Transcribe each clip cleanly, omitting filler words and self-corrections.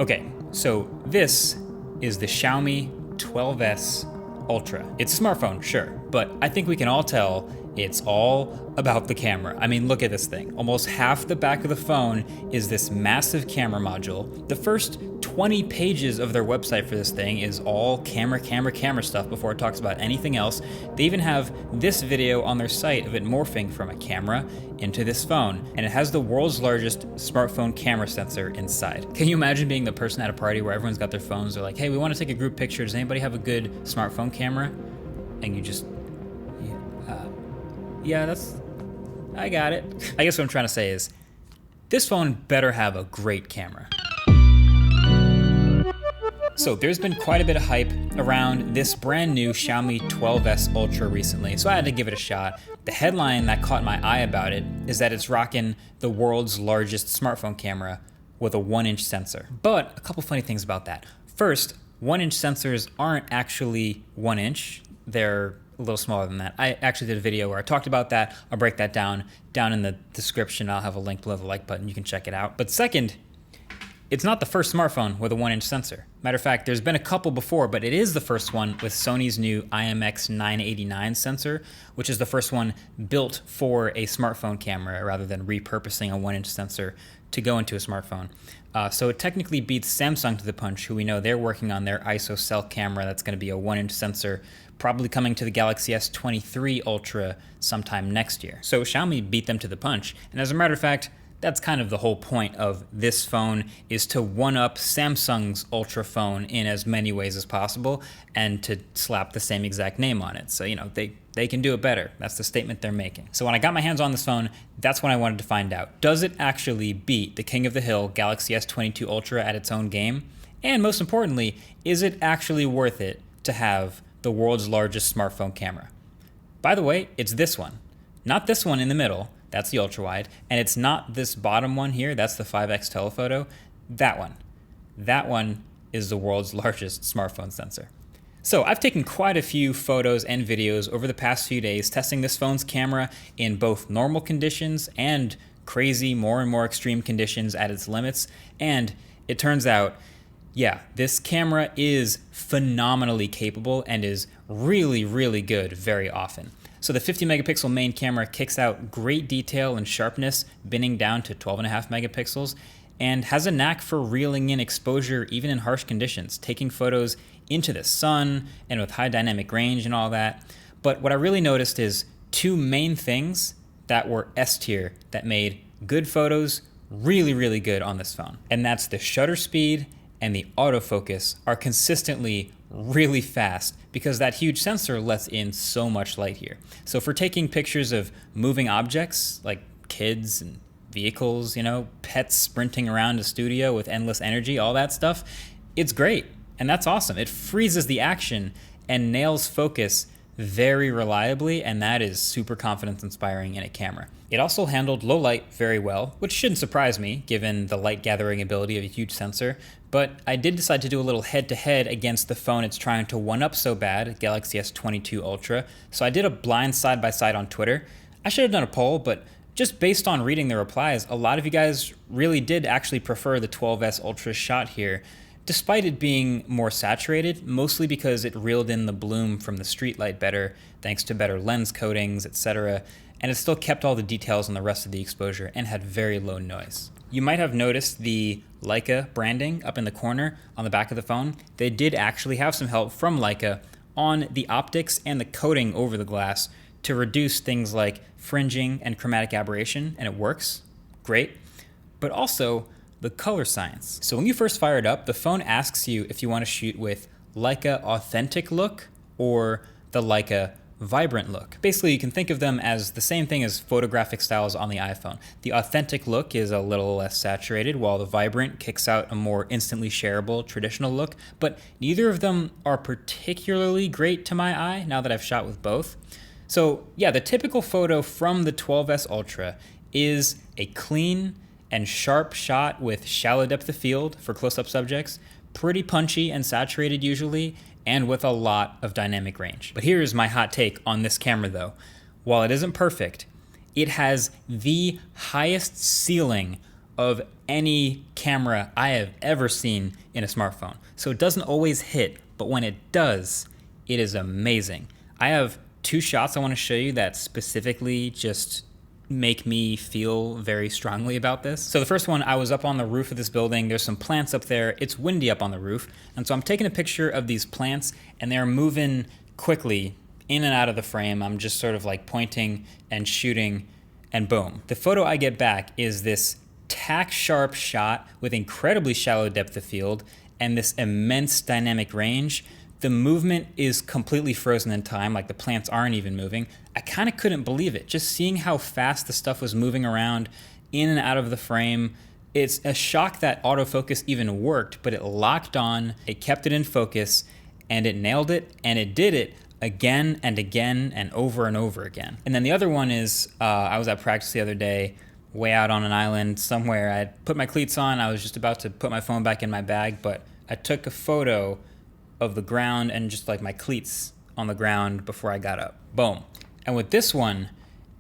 Okay, so this is the Xiaomi 12S Ultra. It's a smartphone, sure, but I think we can all tell it's all about the camera. I mean, look at this thing. Almost half the back of the phone is this massive camera module. The first 20 pages of their website for this thing is all camera stuff before it talks about anything else. They even have this video on their site of it morphing from a camera into this phone, and it has the world's largest smartphone camera sensor inside. Can you imagine being the person at a party where everyone's got their phones? They're like, hey, we want to take a group picture. Does anybody have a good smartphone camera? And you just, I got it. I guess what I'm trying to say is, this phone better have a great camera. So there's been quite a bit of hype around this brand new Xiaomi 12S Ultra recently, so I had to give it a shot. The headline that caught my eye about it is that it's rocking the world's largest smartphone camera with a 1-inch sensor. But a couple funny things about that. First, 1-inch sensors aren't actually 1 inch. They're a little smaller than that. I actually did a video where I talked about that. I'll break that down in the description. I'll have a link below the like button. You can check it out. But second, it's not the first smartphone with a 1-inch sensor. Matter of fact, there's been a couple before, but it is the first one with Sony's new IMX989 sensor, which is the first one built for a smartphone camera rather than repurposing a 1-inch sensor to go into a smartphone. So it technically beats Samsung to the punch, who we know they're working on their ISO cell camera that's going to be a 1-inch sensor, probably coming to the Galaxy S23 Ultra sometime next year. So Xiaomi beat them to the punch, and as a matter of fact, that's kind of the whole point of this phone, is to one-up Samsung's Ultra phone in as many ways as possible and to slap the same exact name on it. So, they can do it better. That's the statement they're making. So when I got my hands on this phone, that's when I wanted to find out. Does it actually beat the king of the hill Galaxy S22 Ultra at its own game? And most importantly, is it actually worth it to have the world's largest smartphone camera? By the way, it's this one, not this one in the middle. That's the ultra wide, and it's not this bottom one here. That's the 5x telephoto. That one is the world's largest smartphone sensor. So I've taken quite a few photos and videos over the past few days testing this phone's camera in both normal conditions and crazy, more and more extreme conditions at its limits. And it turns out, yeah, this camera is phenomenally capable and is really, really good very often. So the 50 megapixel main camera kicks out great detail and sharpness, binning down to 12.5 megapixels, and has a knack for reeling in exposure even in harsh conditions, taking photos into the sun and with high dynamic range and all that. But what I really noticed is two main things that were S tier that made good photos really, really good on this phone. And that's the shutter speed and the autofocus are consistently really fast because that huge sensor lets in so much light here. So for taking pictures of moving objects like kids and vehicles, pets sprinting around a studio with endless energy, all that stuff, it's great. And that's awesome. It freezes the action and nails focus very reliably, and that is super confidence inspiring in a camera. It also handled low light very well, which shouldn't surprise me given the light gathering ability of a huge sensor, but I did decide to do a little head-to-head against the phone it's trying to one-up so bad, Galaxy S22 Ultra, so I did a blind side-by-side on Twitter. I should have done a poll, but just based on reading the replies, a lot of you guys really did actually prefer the 12S Ultra shot here, despite it being more saturated, mostly because it reeled in the bloom from the street light better, thanks to better lens coatings, etc., and it still kept all the details on the rest of the exposure and had very low noise. You might have noticed the Leica branding up in the corner on the back of the phone. They did actually have some help from Leica on the optics and the coating over the glass to reduce things like fringing and chromatic aberration, and it works. Great. But also the color science. So when you first fire it up, the phone asks you if you want to shoot with Leica Authentic look or the Leica Vibrant look. Basically, you can think of them as the same thing as photographic styles on the iPhone. The Authentic look is a little less saturated, while the Vibrant kicks out a more instantly shareable traditional look, but neither of them are particularly great to my eye now that I've shot with both. So yeah, the typical photo from the 12S Ultra is a clean and sharp shot with shallow depth of field for close-up subjects, pretty punchy and saturated usually, and with a lot of dynamic range. But here's my hot take on this camera though. While it isn't perfect, it has the highest ceiling of any camera I have ever seen in a smartphone. So it doesn't always hit, but when it does, it is amazing. I have 2 shots I want to show you that specifically just make me feel very strongly about this. So the first one, I was up on the roof of this building. There's some plants up there. It's windy up on the roof. And so I'm taking a picture of these plants and they're moving quickly in and out of the frame. I'm just sort of like pointing and shooting and boom. The photo I get back is this tack sharp shot with incredibly shallow depth of field and this immense dynamic range. The movement is completely frozen in time, like the plants aren't even moving. I kind of couldn't believe it. Just seeing how fast the stuff was moving around in and out of the frame. It's a shock that autofocus even worked, but it locked on, it kept it in focus, and it nailed it, and it did it again and again and over again. And then the other one is, I was at practice the other day, way out on an island somewhere. I put my cleats on, I was just about to put my phone back in my bag, but I took a photo of the ground and just like my cleats on the ground before I got up. Boom. And with this one,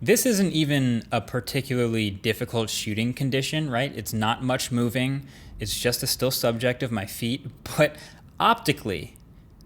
this isn't even a particularly difficult shooting condition, right? It's not much moving. It's just a still subject of my feet. But optically,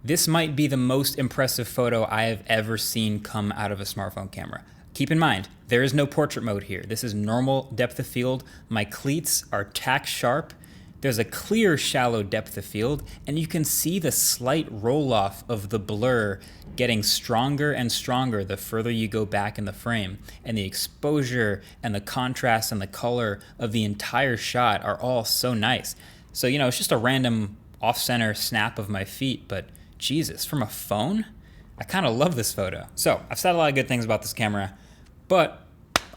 this might be the most impressive photo I have ever seen come out of a smartphone camera. Keep in mind, there is no portrait mode here. This is normal depth of field. My cleats are tack sharp. There's a clear shallow depth of field, and you can see the slight roll-off of the blur getting stronger and stronger the further you go back in the frame. And the exposure and the contrast and the color of the entire shot are all so nice. So, you know, it's just a random off-center snap of my feet, but Jesus, from a phone? I kind of love this photo. So, I've said a lot of good things about this camera, but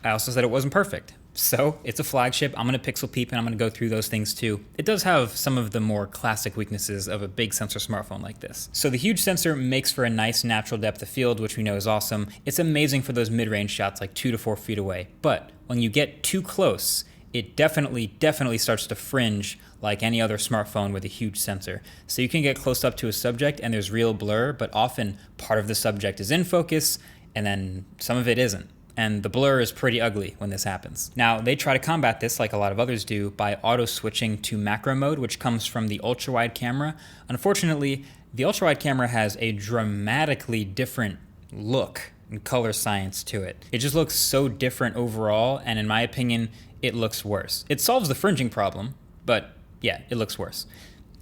I also said it wasn't perfect. So it's a flagship. I'm going to pixel peep and I'm going to go through those things too. It does have some of the more classic weaknesses of a big sensor smartphone like this. So the huge sensor makes for a nice natural depth of field, which we know is awesome. It's amazing for those mid-range shots like 2 to 4 feet away. But when you get too close, it definitely starts to fringe like any other smartphone with a huge sensor. So you can get close up to a subject and there's real blur, but often part of the subject is in focus and then some of it isn't. And the blur is pretty ugly when this happens. Now, they try to combat this, like a lot of others do, by auto-switching to macro mode, which comes from the ultra-wide camera. Unfortunately, the ultra-wide camera has a dramatically different look and color science to it. It just looks so different overall, and in my opinion, it looks worse. It solves the fringing problem, but yeah, it looks worse.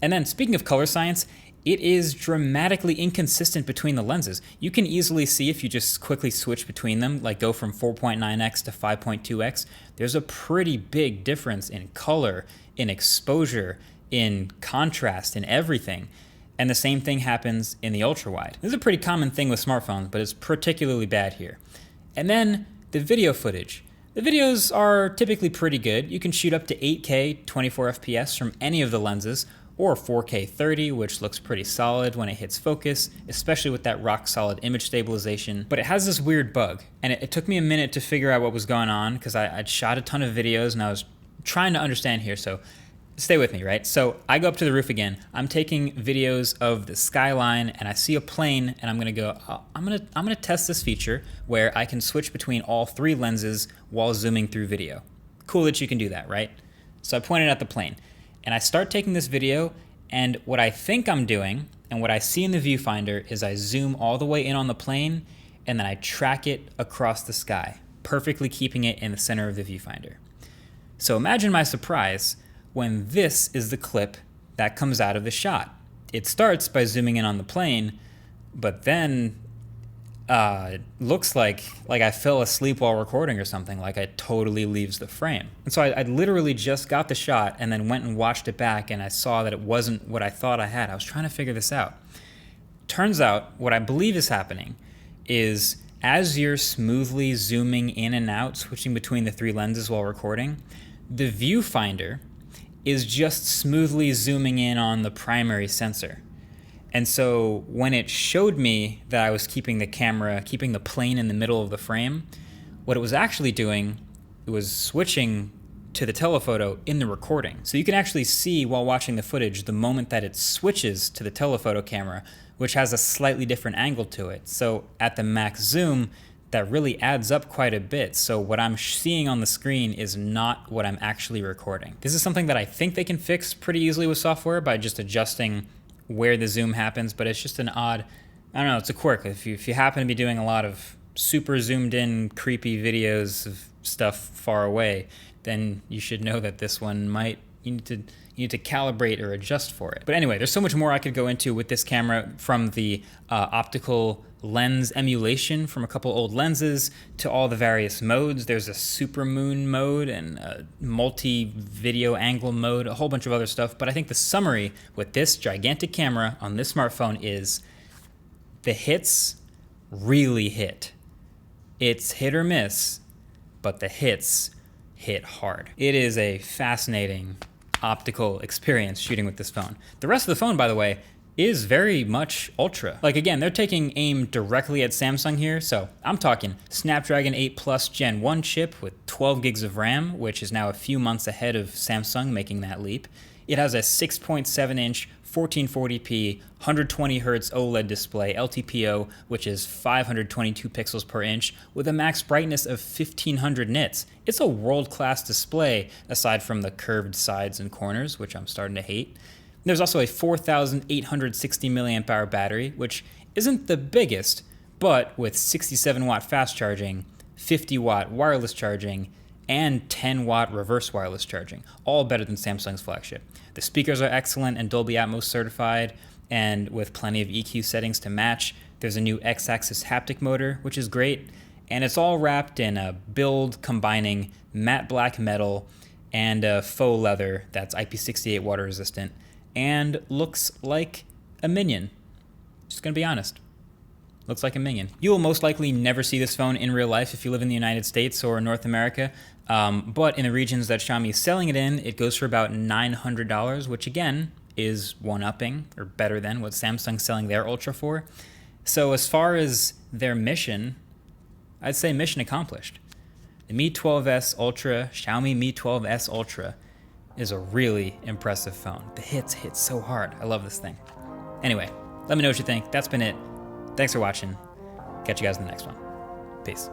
And then, speaking of color science, it is dramatically inconsistent between the lenses. You can easily see if you just quickly switch between them, like go from 4.9x to 5.2x, there's a pretty big difference in color, in exposure, in contrast, in everything. And the same thing happens in the ultra-wide. This is a pretty common thing with smartphones, but it's particularly bad here. And then the video footage. The videos are typically pretty good. You can shoot up to 8K 24 FPS from any of the lenses, or 4K 30, which looks pretty solid when it hits focus, especially with that rock solid image stabilization. But it has this weird bug, and it took me a minute to figure out what was going on because I'd shot a ton of videos and I was trying to understand here, so stay with me, right? So I go up to the roof again, I'm taking videos of the skyline and I see a plane and I'm gonna go, I'm gonna test this feature where I can switch between all 3 lenses while zooming through video. Cool that you can do that, right? So I pointed at the plane. And I start taking this video, and what I think I'm doing, and what I see in the viewfinder, is I zoom all the way in on the plane, and then I track it across the sky, perfectly keeping it in the center of the viewfinder. So imagine my surprise when this is the clip that comes out of the shot. It starts by zooming in on the plane, but then looks like I fell asleep while recording or something, like it totally leaves the frame. And so I literally just got the shot and then went and watched it back and I saw that it wasn't what I thought I had. I was trying to figure this out. Turns out what I believe is happening is as you're smoothly zooming in and out, switching between the 3 lenses while recording, the viewfinder is just smoothly zooming in on the primary sensor. And so when it showed me that I was keeping the plane in the middle of the frame, what it was actually doing, it was switching to the telephoto in the recording. So you can actually see while watching the footage the moment that it switches to the telephoto camera, which has a slightly different angle to it. So at the max zoom, that really adds up quite a bit. So what I'm seeing on the screen is not what I'm actually recording. This is something that I think they can fix pretty easily with software by just adjusting where the zoom happens, but it's just an odd, I don't know, it's a quirk. If you happen to be doing a lot of super zoomed in creepy videos of stuff far away, then you should know that this one might, you need to calibrate or adjust for it. But anyway, there's so much more I could go into with this camera, from the optical lens emulation from a couple old lenses to all the various modes. There's a super moon mode and a multi-video angle mode, a whole bunch of other stuff. But I think the summary with this gigantic camera on this smartphone is the hits really hit. It's hit or miss, but the hits hit hard. It is a fascinating optical experience shooting with this phone. The rest of the phone, by the way, is very much ultra. Like, again, they're taking aim directly at Samsung here. So I'm talking Snapdragon 8 Plus Gen 1 chip with 12 gigs of RAM, which is now a few months ahead of Samsung making that leap. It has a 6.7-inch 1440p 120 Hz OLED display, LTPO, which is 522 pixels per inch, with a max brightness of 1500 nits. It's a world-class display, aside from the curved sides and corners, which I'm starting to hate. There's also a 4,860 milliamp hour battery, which isn't the biggest, but with 67 watt fast charging, 50 watt wireless charging, and 10 watt reverse wireless charging, all better than Samsung's flagship. The speakers are excellent and Dolby Atmos certified, and with plenty of EQ settings to match. There's a new X-axis haptic motor, which is great, and it's all wrapped in a build combining matte black metal and faux leather that's IP68 water resistant, and looks like a Minion. Just gonna be honest. Looks like a Minion. You will most likely never see this phone in real life if you live in the United States or North America, but in the regions that Xiaomi is selling it in, it goes for about $900, which again is one-upping or better than what Samsung's selling their Ultra for. So as far as their mission, I'd say mission accomplished. The Mi 12S Ultra, Xiaomi Mi 12S Ultra, is a really impressive phone. The hits hit so hard. I love this thing. Anyway, let me know what you think. That's been it. Thanks for watching. Catch you guys in the next one. Peace.